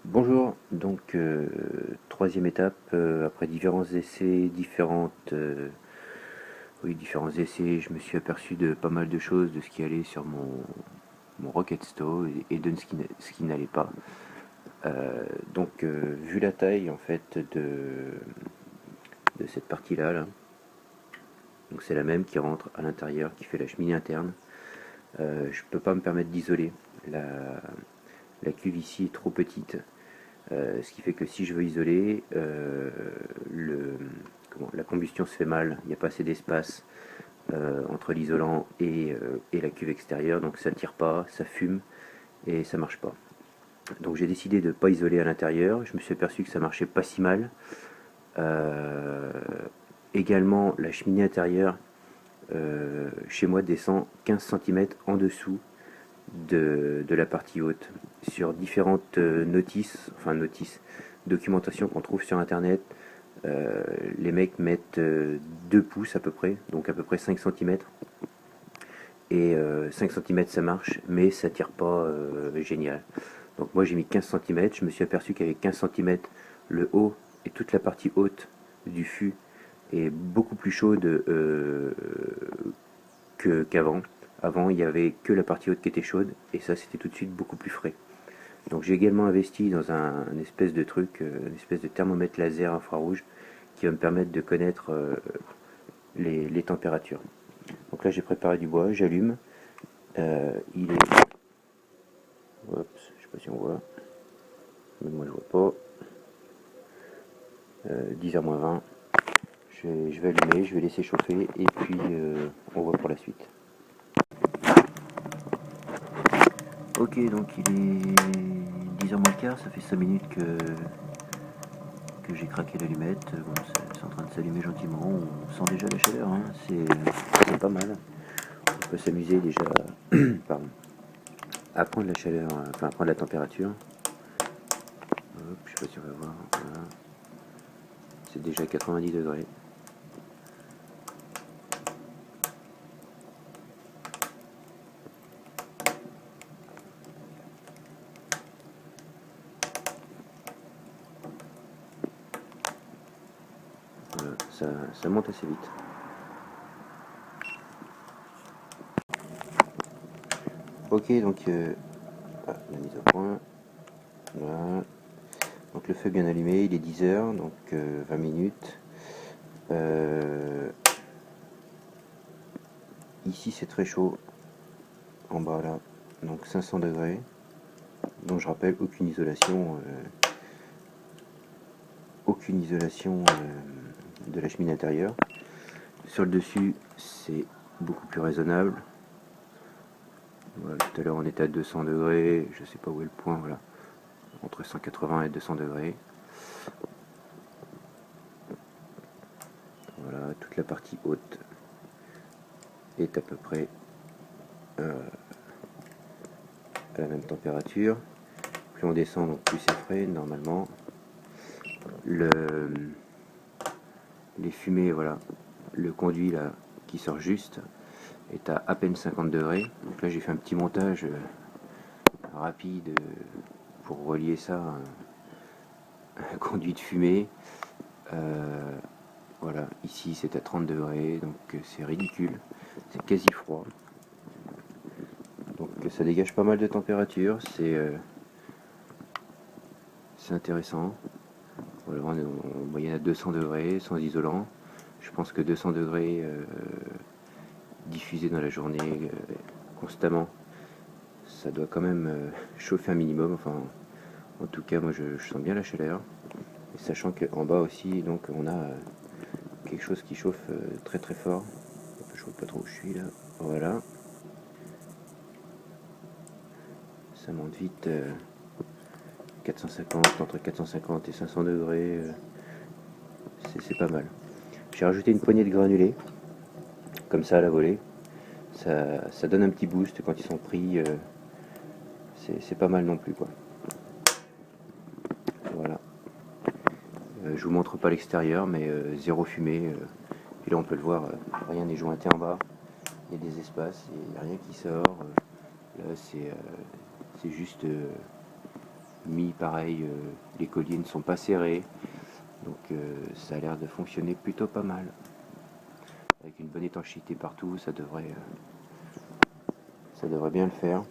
Bonjour, donc troisième étape, après différents essais, différents essais, je me suis aperçu de pas mal de choses, de ce qui allait sur mon Rocket Stove et de ce qui n'allait pas. Vu la taille en fait de cette partie-là, là, donc c'est la même qui rentre à l'intérieur, qui fait la cheminée interne, je peux pas me permettre d'isoler. La cuve ici est trop petite. Ce qui fait que si je veux isoler, la combustion se fait mal, il n'y a pas assez d'espace entre l'isolant et la cuve extérieure, donc ça ne tire pas, ça fume et ça marche pas. Donc j'ai décidé de ne pas isoler à l'intérieur, je me suis aperçu que ça marchait pas si mal. Euh, Également, la cheminée intérieure chez moi descend 15 cm en dessous de la partie haute. Sur différentes documentation qu'on trouve sur internet, les mecs mettent 2 pouces à peu près, donc à peu près 5 cm. Et 5 cm ça marche, mais ça tire pas génial. Donc moi j'ai mis 15 cm, je me suis aperçu qu'avec 15 cm, le haut et toute la partie haute du fût est beaucoup plus chaude qu'avant. Avant, il n'y avait que la partie haute qui était chaude, et ça, c'était tout de suite beaucoup plus frais. Donc j'ai également investi dans une espèce de truc, une espèce de thermomètre laser infrarouge, qui va me permettre de connaître les températures. Donc là, j'ai préparé du bois, j'allume. Il est... Oups, je sais pas si on voit. Mais moi, je vois pas. 10h moins 20. Je vais allumer, je vais laisser chauffer, et puis on voit pour la suite. Ok, donc il est 10h moins le quart, ça fait 5 minutes que j'ai craqué l'allumette. Bon, c'est en train de s'allumer gentiment, on sent déjà la chaleur, hein. C'est pas mal. On peut s'amuser déjà pardon, à prendre la chaleur, enfin à prendre la température. Hop, je sais pas si on va voir. Voilà. C'est déjà 90 degrés. Voilà, ça monte assez vite. Ok, donc la mise au point. Voilà. Donc le feu bien allumé, il est 10h, donc 20 minutes. Ici c'est très chaud, en bas là, donc 500 degrés. Donc je rappelle, aucune isolation de la cheminée intérieure. Sur le dessus, c'est beaucoup plus raisonnable. Voilà, tout à l'heure on était à 200 degrés, je sais pas où est le point, voilà, entre 180 et 200 degrés. Voilà, toute la partie haute est à peu près à la même température. Plus on descend, donc plus c'est frais normalement. Les fumées, voilà, le conduit là qui sort juste est à peine 50 degrés. Donc là j'ai fait un petit montage rapide pour relier ça à un conduit de fumée. Voilà, ici c'est à 30 degrés, donc c'est ridicule, c'est quasi froid. Donc ça dégage pas mal de température, c'est intéressant. Voilà, on est en moyenne à 200 degrés, sans isolant. Je pense que 200 degrés diffusés dans la journée constamment, ça doit quand même chauffer un minimum. Enfin, en tout cas, moi je sens bien la chaleur. Et sachant qu'en bas aussi, donc on a quelque chose qui chauffe très très fort. Je vois pas trop où je suis là. Voilà. Ça monte vite. 450, entre 450 et 500 degrés. C'est pas mal. J'ai rajouté une poignée de granulés. Comme ça à la volée. Ça donne un petit boost quand ils sont pris. C'est pas mal non plus, quoi. Voilà. Je vous montre pas l'extérieur, mais zéro fumée. Et là on peut le voir, rien n'est jointé en bas. Il y a des espaces, il n'y a rien qui sort. Là c'est juste mis pareil, les colliers ne sont pas serrés. Donc ça a l'air de fonctionner plutôt pas mal. Avec une bonne étanchéité partout, ça devrait bien le faire.